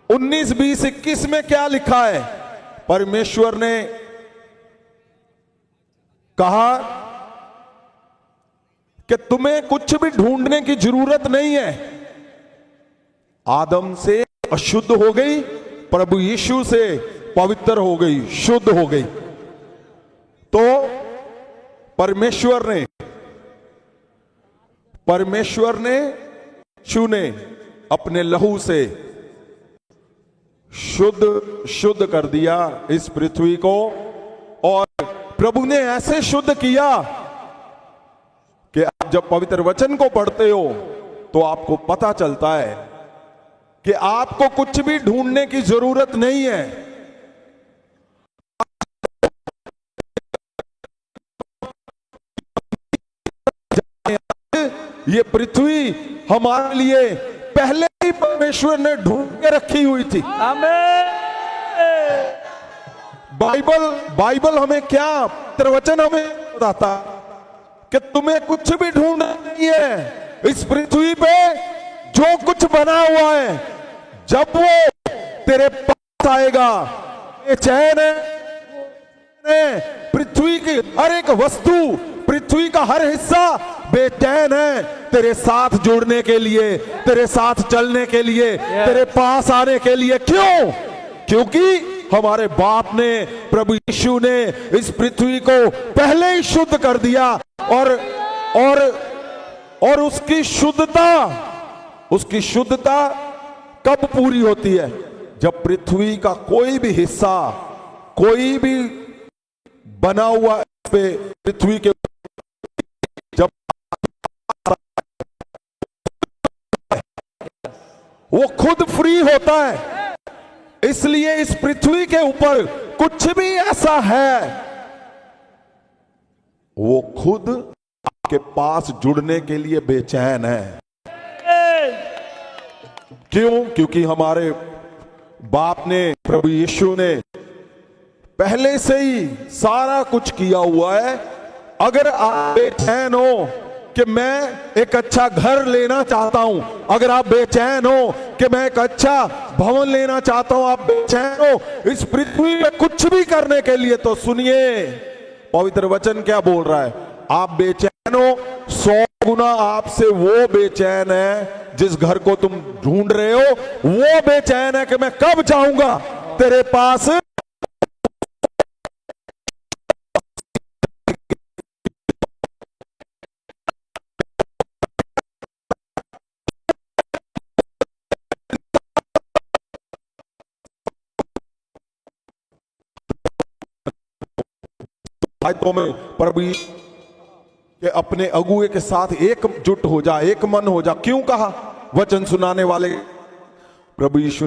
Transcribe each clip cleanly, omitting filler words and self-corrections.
19, 20, 21 में क्या लिखा है? परमेश्वर ने कहा कि तुम्हें कुछ भी ढूंढने की जरूरत नहीं है। आदम से अशुद्ध हो गई, प्रभु यीशु से पवित्र हो गई, शुद्ध हो गई। तो परमेश्वर ने यीशु ने अपने लहू से शुद्ध कर दिया इस पृथ्वी को। और प्रभु ने ऐसे शुद्ध किया कि आप जब पवित्र वचन को पढ़ते हो तो आपको पता चलता है कि आपको कुछ भी ढूंढने की जरूरत नहीं है। ये पृथ्वी हमारे लिए पहले ही परमेश्वर ने ढूंढ के रखी हुई थी। आमीन। बाइबल हमें क्या, वचन हमें बताता कि तुम्हें कुछ भी ढूंढना नहीं है। इस पृथ्वी पे जो कुछ बना हुआ है, जब वो तेरे पास आएगा, चैन है। पृथ्वी की हर एक वस्तु, पृथ्वी का हर हिस्सा बेचैन है तेरे साथ जुड़ने के लिए, तेरे साथ चलने के लिए, तेरे पास आने के लिए। क्यों? क्योंकि हमारे बाप ने, प्रभु यीशु ने इस पृथ्वी को पहले ही शुद्ध कर दिया। और उसकी शुद्धता कब पूरी होती है? जब पृथ्वी का कोई भी हिस्सा, कोई भी बना हुआ पे पृथ्वी के जब वो खुद फ्री होता है। इसलिए इस पृथ्वी के ऊपर कुछ भी ऐसा है, वो खुद आपके पास जुड़ने के लिए बेचैन है। क्यों? क्योंकि हमारे बाप ने, प्रभु यीशु ने पहले से ही सारा कुछ किया हुआ है। अगर आप बेचैन हो कि मैं एक अच्छा घर लेना चाहता हूं, अगर आप बेचैन हो कि मैं एक अच्छा भवन लेना चाहता हूं, आप बेचैन हो इस पृथ्वी में कुछ भी करने के लिए, तो सुनिए पवित्र वचन क्या बोल रहा है। आप बेचैन हो, 100 गुना आपसे वो बेचैन है जिस घर को तुम ढूंढ रहे हो। वो बेचैन है कि मैं कब जाऊंगा तेरे पास। तो में प्रभु के अपने अगुए के साथ एकजुट हो जा, एक मन हो जा। क्यों कहा? वचन सुनाने वाले प्रभु यीशु,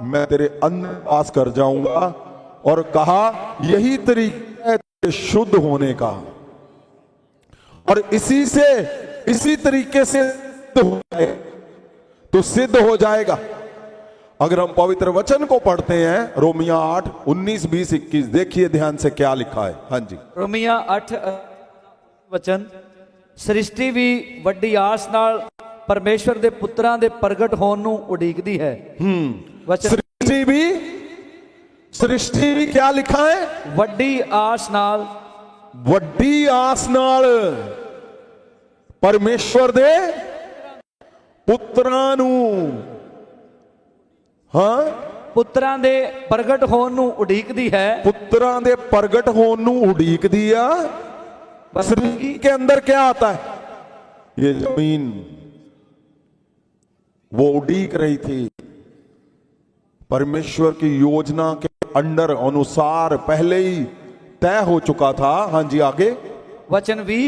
मैं तेरे अंदर पास कर जाऊंगा। और कहा यही तरीका है शुद्ध होने का, और इसी तरीके से तो सिद्ध हो जाएगा। अगर हम पवित्र वचन को पढ़ते हैं, रोमिया 8, 19, 20, 21, देखिए ध्यान से क्या लिखा है। हाँ जी, रोमिया 8 वचन, सृष्टि भी ਵੱਡੀ ਆਸ ਨਾਲ परमेश्वर ਦੇ ਪੁੱਤਰਾਂ ਦੇ ਪ੍ਰਗਟ ਹੋਣ ਨੂੰ ਉਡੀਕਦੀ है। वचन सृष्टि भी क्या लिखा है? ਵੱਡੀ ਆਸ ਨਾਲ परमेश्वर दे पुत्रां नू, हाँ, ਪੁੱਤਰਾਂ ਦੇ ਪ੍ਰਗਟ ਹੋਣ ਨੂੰ ਉਡੀਕਦੀ है। पुत्रां दे प्रगट होने नू उड़ीकदी आ। सृष्टि के अंदर क्या आता है? ये जमीन वो उड़ीक रही थी परमेश्वर की योजना के अंडर, अनुसार पहले ही तय हो चुका था। हाँ जी, आगे वचन भी,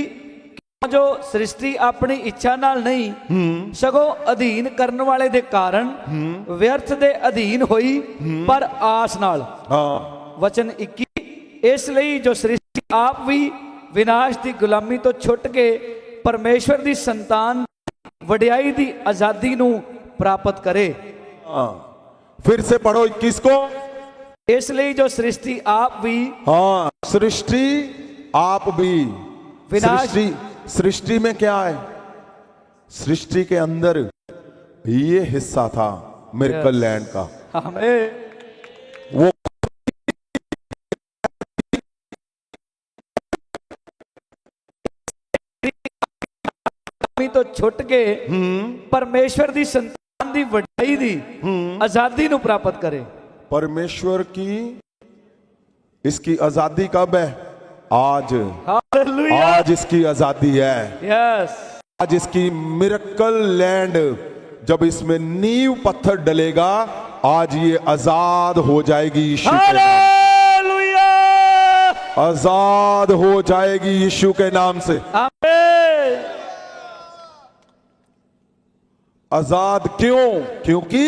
जो सृष्टि अपनी इच्छा नाल नहीं सगों अधीन करने वाले दे कारण व्यर्थ दे अधीन होई, पर आस नाल। वचन 21, इसलिए जो सृष्टि आप भी विनाश की गुलामी तो छुट के परमेश्वर की संतान वडियाई की आजादी नू प्राप्त करे। फिर से पढ़ो 21 को। इसलिए जो सृष्टि आप भी, हाँ, सृष्टि आप भी, विनाश। सृष्टि में क्या है? सृष्टि के अंदर ये हिस्सा था मिरेकल लैंड का। आमीन। वो तो छुट के परमेश्वर दी संतान दी वड्डाई दी आजादी नु प्राप्त करे। परमेश्वर की इसकी आजादी कब है? आज। हालेलुया। आज इसकी आजादी है। यस। आज इसकी मिरेकल लैंड जब इसमें नींव पत्थर डलेगा, आज ये आजाद हो जाएगी यीशु के नाम। हालेलुया। आजाद हो जाएगी यीशु के नाम से। आमीन। आजाद क्यों? क्योंकि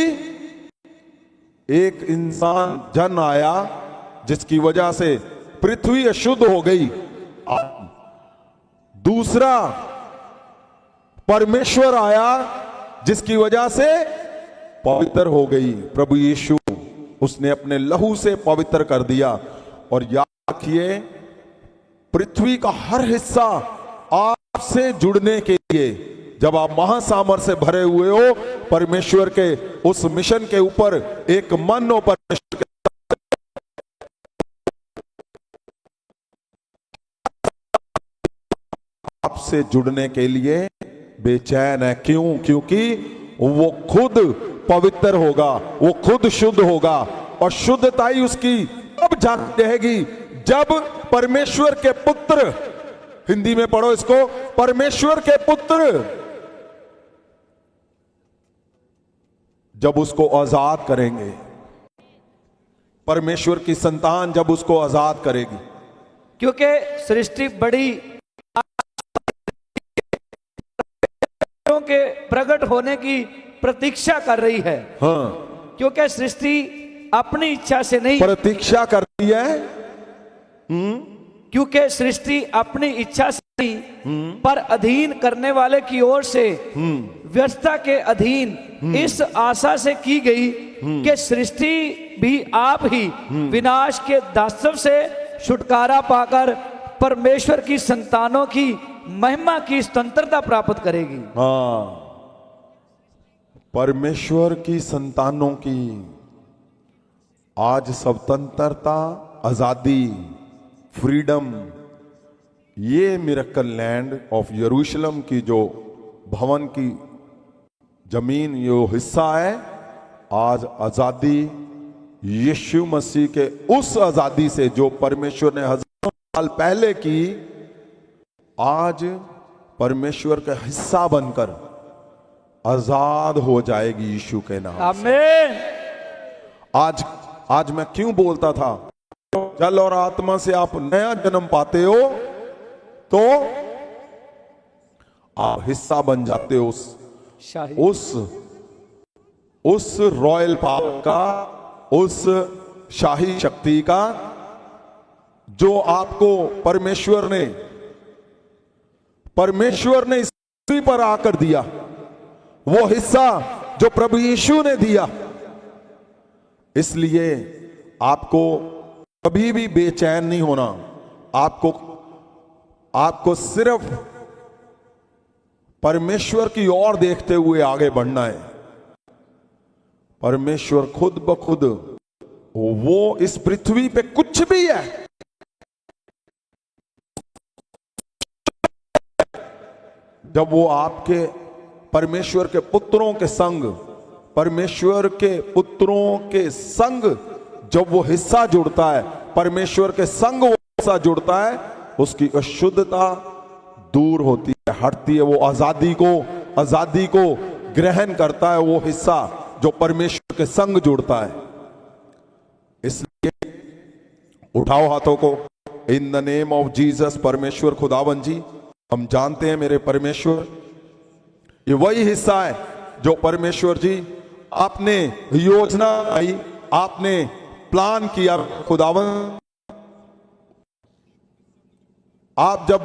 एक इंसान जन आया जिसकी वजह से पृथ्वी अशुद्ध हो गई। दूसरा परमेश्वर आया जिसकी वजह से पवित्र हो गई। प्रभु यीशु, उसने अपने लहू से पवित्र कर दिया। और याद रखिए, पृथ्वी का हर हिस्सा आपसे जुड़ने के लिए, जब आप महासामर्थ से भरे हुए हो, परमेश्वर के उस मिशन के ऊपर एक मन हो, परमेश्वर के आपसे जुड़ने के लिए बेचैन है। क्यों? क्योंकि वो खुद पवित्र होगा, वो खुद शुद्ध होगा। और शुद्धता ही उसकी तब जाती रहेगी जब परमेश्वर के पुत्र, हिंदी में पढ़ो इसको, परमेश्वर के पुत्र जब उसको आजाद करेंगे, परमेश्वर की संतान जब उसको आजाद करेगी। क्योंकि सृष्टि बड़ी के प्रकट होने की प्रतीक्षा कर रही है। हाँ, क्योंकि सृष्टि अपनी इच्छा से नहीं, प्रतीक्षा करती है। क्योंकि सृष्टि अपनी इच्छा से नहीं, पर अधीन करने वाले की ओर से व्यवस्था के अधीन इस आशा से की गई कि सृष्टि भी आप ही विनाश के दासत्व से छुटकारा पाकर परमेश्वर की संतानों की महिमा की स्वतंत्रता प्राप्त करेगी। हाँ, परमेश्वर की संतानों की आज स्वतंत्रता, आजादी, फ्रीडम, ये मिरेकल लैंड ऑफ यरूशलेम की जो भवन की जमीन, यो हिस्सा है, आज आजादी यीशु मसीह के उस आजादी से जो परमेश्वर ने हजारों साल पहले की, आज परमेश्वर का हिस्सा बनकर आजाद हो जाएगी यीशु के नाम। आमीन। आज मैं क्यों बोलता था, जल और आत्मा से आप नया जन्म पाते हो तो आप हिस्सा बन जाते हो उस रॉयल पावर का, उस शाही शक्ति का, जो आपको परमेश्वर ने इस पृथ्वी पर आकर दिया। वो हिस्सा जो प्रभु यीशु ने दिया। इसलिए आपको कभी भी बेचैन नहीं होना। आपको सिर्फ परमेश्वर की ओर देखते हुए आगे बढ़ना है। परमेश्वर खुद ब खुद वो इस पृथ्वी पे कुछ भी है, जब वो आपके परमेश्वर के पुत्रों के संग, परमेश्वर के पुत्रों के संग जब वो हिस्सा जुड़ता है, परमेश्वर के संग वो हिस्सा जुड़ता है, उसकी अशुद्धता दूर होती है, हटती है। वो आजादी को ग्रहण करता है, वो हिस्सा जो परमेश्वर के संग जुड़ता है। इसलिए उठाओ हाथों को, इन द नेम ऑफ जीसस। परमेश्वर खुदावन जी, हम जानते हैं मेरे परमेश्वर, ये वही हिस्सा है जो परमेश्वर जी आपने योजना आई, आपने प्लान किया। खुदावन, आप जब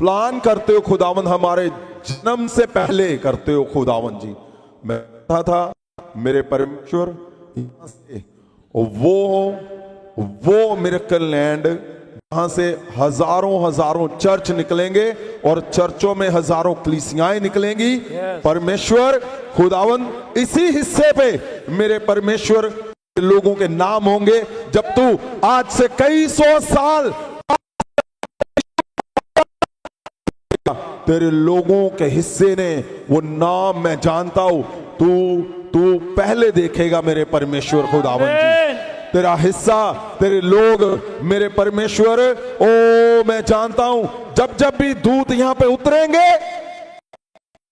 प्लान करते हो खुदावन, हमारे जन्म से पहले करते हो खुदावन जी। मैं कहता था मेरे परमेश्वर, वो मिरेकल लैंड यहां से हजारों हजारों चर्च निकलेंगे और चर्चों में हजारों कलीसियाएं निकलेंगी। परमेश्वर खुदावन इसी हिस्से पे मेरे परमेश्वर लोगों के नाम होंगे। जब तू आज से कई सौ साल तेरे लोगों के हिस्से ने वो नाम मैं जानता हूं, तू पहले देखेगा मेरे परमेश्वर खुदावन जी। तेरा हिस्सा, तेरे लोग मेरे परमेश्वर, ओ मैं जानता हूं जब जब भी दूत यहां पे उतरेंगे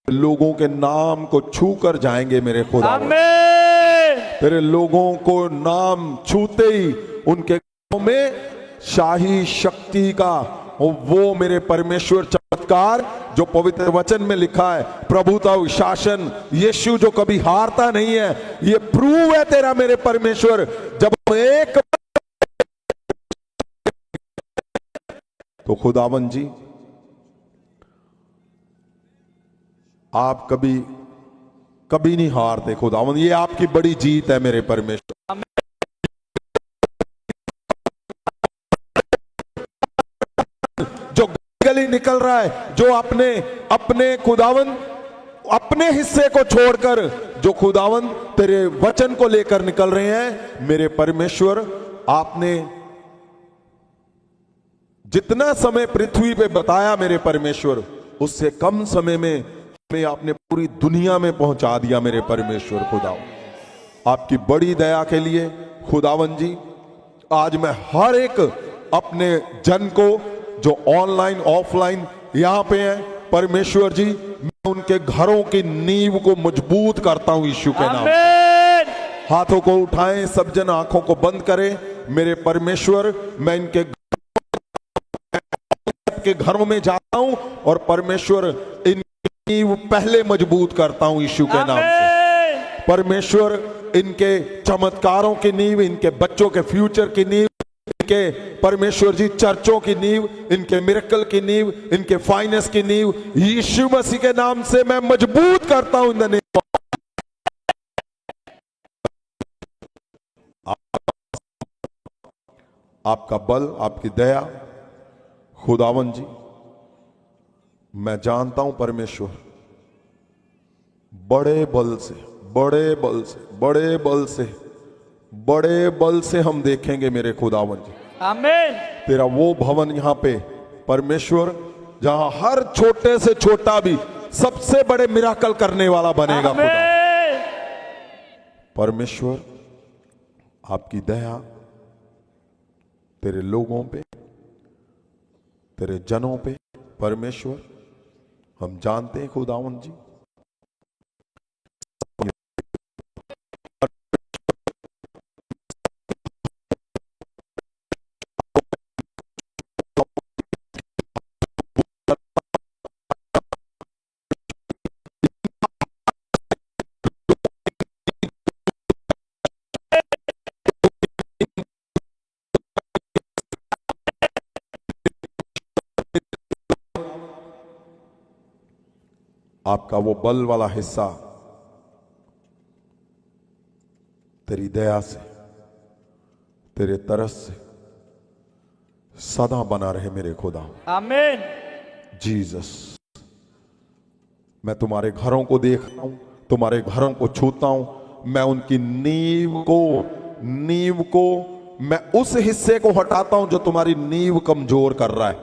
लोगों के नाम को छू कर जाएंगे मेरे खुदावन। तेरे लोगों को नाम छूते ही उनके घरों में शाही शक्ति का वो मेरे परमेश्वर चमत्कार जो पवित्र वचन में लिखा है, प्रभुता शासन, यीशु जो कभी हारता नहीं है, ये प्रूव है तेरा मेरे परमेश्वर। जब एक तो खुदावन जी आप कभी कभी नहीं हारते खुदावन, ये आपकी बड़ी जीत है मेरे परमेश्वर। जो गली निकल रहा है, जो अपने खुदावन अपने हिस्से को छोड़कर जो खुदावन तेरे वचन को लेकर निकल रहे हैं मेरे परमेश्वर, आपने जितना समय पृथ्वी पे बताया मेरे परमेश्वर, उससे कम समय में हमें आपने पूरी दुनिया में पहुंचा दिया मेरे परमेश्वर खुदावन। आपकी बड़ी दया के लिए खुदावन जी आज मैं हर एक अपने जन को जो ऑनलाइन ऑफलाइन यहां पे हैं परमेश्वर जी, मैं उनके घरों की नींव को मजबूत करता हूं यीशु के नाम। हाथों को उठाएं, सब जन आंखों को बंद करें मेरे परमेश्वर। मैं इनके घरों में जाता हूं और परमेश्वर इनकी नींव पहले मजबूत करता हूं यीशु के नाम से। परमेश्वर इनके चमत्कारों की नींव, इनके बच्चों के फ्यूचर की नींव, इनके परमेश्वर जी चर्चों की नींव, इनके मिरेकल की नींव, इनके फाइनेंस की नींव यीशु मसीह के नाम से मैं मजबूत करता हूं। इन द नेम आपका बल, आपकी दया खुदावन जी, मैं जानता हूं परमेश्वर बड़े बल से बड़े बल से बड़े बल से बड़े बल से हम देखेंगे मेरे खुदावन जी। आमीन। तेरा वो भवन यहां पे परमेश्वर जहां हर छोटे से छोटा भी सबसे बड़े मिराकल करने वाला बनेगा खुदा। परमेश्वर आपकी दया तेरे लोगों पे, तेरे जनों पे परमेश्वर हम जानते हैं खुदावन जी। आपका वो बल वाला हिस्सा तेरी दया से, तेरे तरस से सदा बना रहे मेरे खुदा। आमीन। जीसस, मैं तुम्हारे घरों को देखता हूं, तुम्हारे घरों को छूता हूं, मैं उनकी नींव को मैं उस हिस्से को हटाता हूं जो तुम्हारी नींव कमजोर कर रहा है,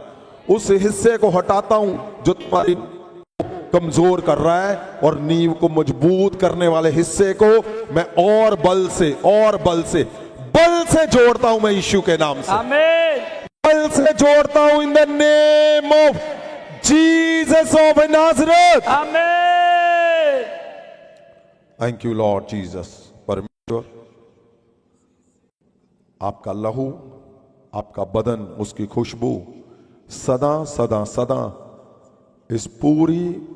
उस हिस्से को हटाता हूं जो तुम्हारी कमजोर कर रहा है, और नींव को मजबूत करने वाले हिस्से को मैं और बल से जोड़ता हूं मैं यीशु के नाम से। आमीन। बल से जोड़ता हूं in the name of Jesus of Nazareth. आमीन। Thank you Lord Jesus. परमेश्वर आपका लहू, आपका बदन, उसकी खुशबू सदा सदा सदा इस पूरी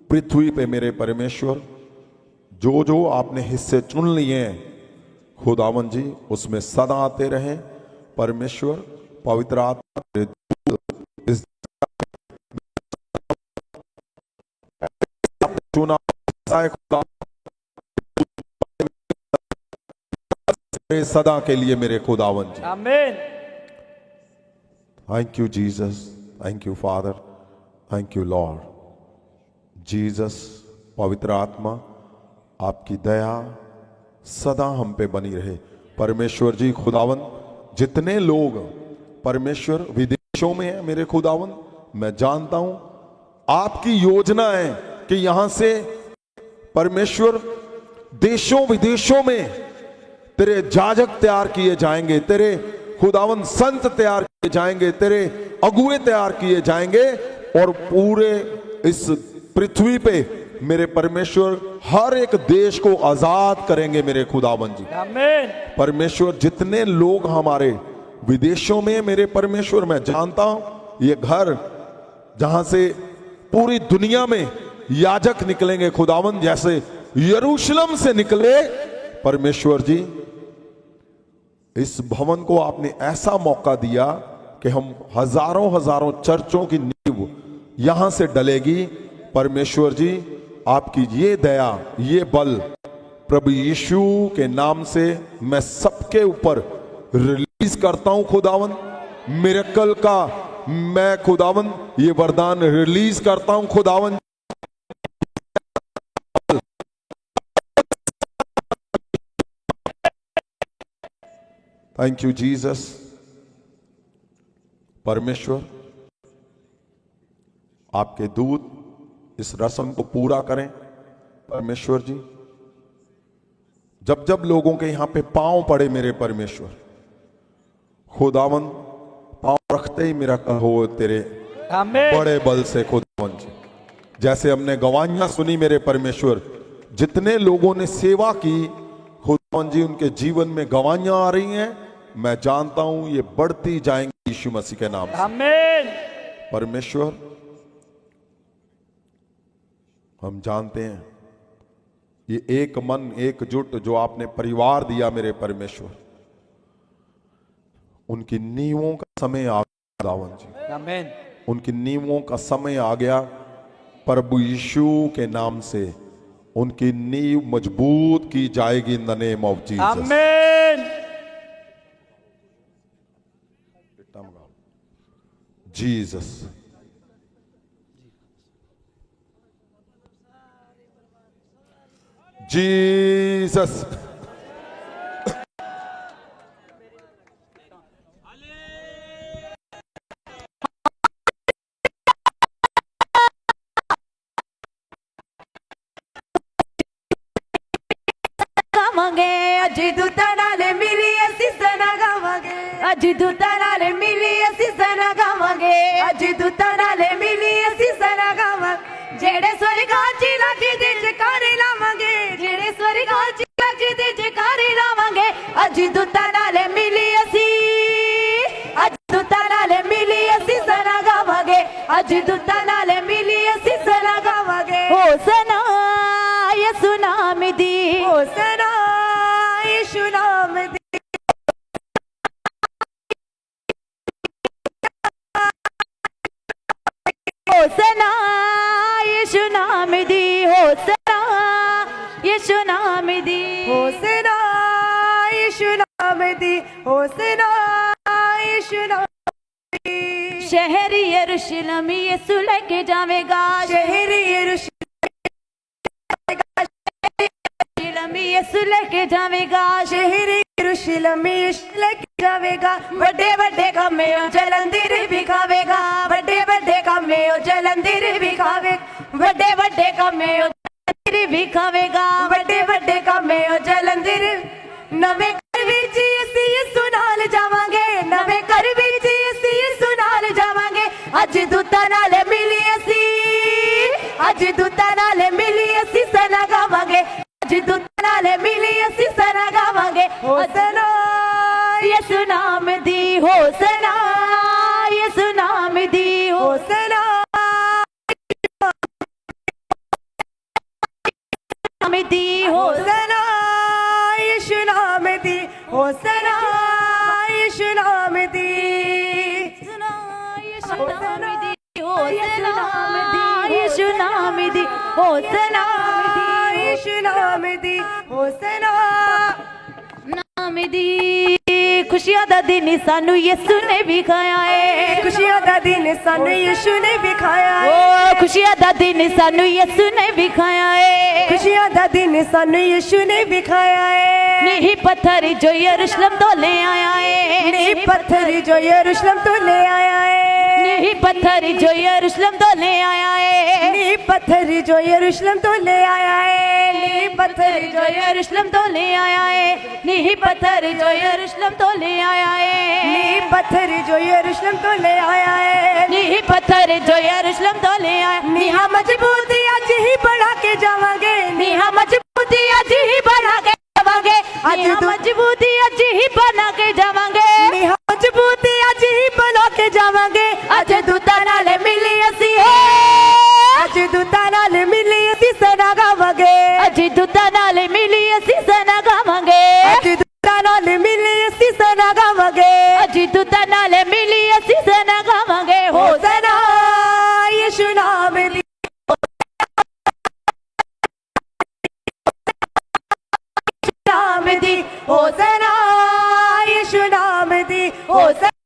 पृथ्वी पे मेरे परमेश्वर जो जो आपने हिस्से चुन लिए हैं खुदावन जी उसमें सदा आते रहें। परमेश्वर पवित्र आत्मा इस चुना सदा के लिए मेरे खुदावन जी। आमीन। Thank you Jesus, thank you father, thank you Lord Jesus. पवित्र आत्मा आपकी दया सदा हम पे बनी रहे। परमेश्वर जी खुदावन, जितने लोग परमेश्वर विदेशों में हैं मेरे खुदावन, मैं जानता हूं आपकी योजना है कि यहां से परमेश्वर देशों विदेशों में तेरे जाजक तैयार किए जाएंगे, तेरे खुदावन संत तैयार किए जाएंगे, तेरे अगुए तैयार किए जाएंगे और पूरे इस पृथ्वी पे मेरे परमेश्वर हर एक देश को आजाद करेंगे मेरे खुदावन जी। आमीन। परमेश्वर जितने लोग हमारे विदेशों में मेरे परमेश्वर, मैं जानता हूं ये घर जहां से पूरी दुनिया में याजक निकलेंगे खुदावन, जैसे यरूशलेम से निकले परमेश्वर जी। इस भवन को आपने ऐसा मौका दिया कि हम हजारों हजारों चर्चों की नींव यहां से डलेगी। परमेश्वर जी आपकी ये दया, ये बल प्रभु यीशु के नाम से मैं सबके ऊपर रिलीज करता हूं खुदावन। मिरेकल का मैं खुदावन ये वरदान रिलीज करता हूं खुदावन। Thank you Jesus. परमेश्वर आपके दूत इस रस्म को पूरा करें परमेश्वर जी। जब जब लोगों के यहां पे पांव पड़े मेरे परमेश्वर, खुदावन पांव रखते ही मेरा हो तेरे आमीन। बड़े बल से खुदावन जी। जैसे हमने गवाहियां सुनी मेरे परमेश्वर, जितने लोगों ने सेवा की खुदावन जी, उनके जीवन में गवाहियां आ रही हैं। मैं जानता हूं ये बढ़ती जाएंगी यीशु मसीह के नाम से। आमीन। परमेश्वर हम जानते हैं ये एक मन एकजुट जो आपने परिवार दिया मेरे परमेश्वर, उनकी नींवों का समय आ गया खुदावन जी। आमीन। उनकी नींवों का समय आ गया प्रभु यीशु के नाम से। उनकी नींव मजबूत की जाएगी इन द नेम ऑफ जीसस। आमीन। जीसस। जीसस। गावांगे अज दूतां नाल मिली असीं सना गावांगे, अज दूतां नाल मिली असीं सना गावांगे, अज दूतां नाल मिली असीं सना गावांगे। जेड़े स्वर्गां च लाजी दे जकारे लावांगे, जेड़े स्वर्गां च लाजी दे जकारे लावांगे। अज दूतां नाल मिली असीं, अज दूतां नाल मिली असीं सना गावांगे, अज दूतां नाल मिली असीं सना गावांगे। होसना यसु नाम दी, होसना यीशु नाम दी, होसना यीशु नाम दी, होसना यीशु नाम दी, होसना यीशु नाम दी, होसना यीशु नाम दी। शहर यरूशलेम यीशु लेके जावेगा, शहर यरूशलेम यीशु लेके जावेगा, शहर यरूशलेम यीशु लेके जावेगा। बड़े बड़े कामे ओ जलंधर भी खावेगा, बड़े बड़े कामे ओ जलंधर भी खावे, बड़े बड़े कामे ओ जलंधर भी खावेगा, बड़े बड़े कामे ओ जलंधर। नवे घर विच असीं यीशु नाल जावांगे, नवे घर विच असीं यीशु नाल जावांगे। अज दूतां नाल मिली असीं, अज दूतां नाल मिली असीं सना गावांगे, अज दूतां नाल मिली असीं सना गावांगे। होसना यीशु नाम दी, होसना यीशु नाम दी, होसना नाम दी, होसना यीशु नाम दी, होसना यीशु नाम दी, होसना यीशु नाम दी, होसना यीशु नाम दी, होसना यीशु नाम दी, होसना नाम दी। खुशियां दा दिन सानू यीशु ने विखाया है खुशियां दा दिन सानू यीशु ने विखाया है ओ खुशियां दा दिन सानू यीशु ने विखाया है खुशियां दा दिन सानू यीशु ने विखाया है नीही पत्थर जो यरूशलेम तो ले आया है नीही पत्थर जो यरूशलेम तो ले आया है नीही पत्थर जो यरूशलेम तो ले आया है नीही पत्थर जो यरूशलेम तो ले आया है नीही पत्थर जो यरूशलेम तो ले आया है नीही पत्थर जो यरूशलेम तो ले आया है नीही पत्थर जो यरूशलेम तो ले आया है नीही पत्थर जो यरूशलेम तो ले आया नीहा मजबूती आज ही बढ़ा के जावांगे नीहा मजबूती आज ही बढ़ा के जावांगे आज मजबूती आज ही बना के जावांगे नीहा मजबूती आज ही बना के जावांगे आज दूता नाल मिली असी हो आज दूता नाल मिली असी सना गावांगे आज दूता नाल मिली असी सना गावांगे आज दूता नाल मिली असी सना गावांगे आज दूता नाल मिली असी सना गावांगे होसना यीशु नाम दी नाम दी होसना यीशु नाम दी होसना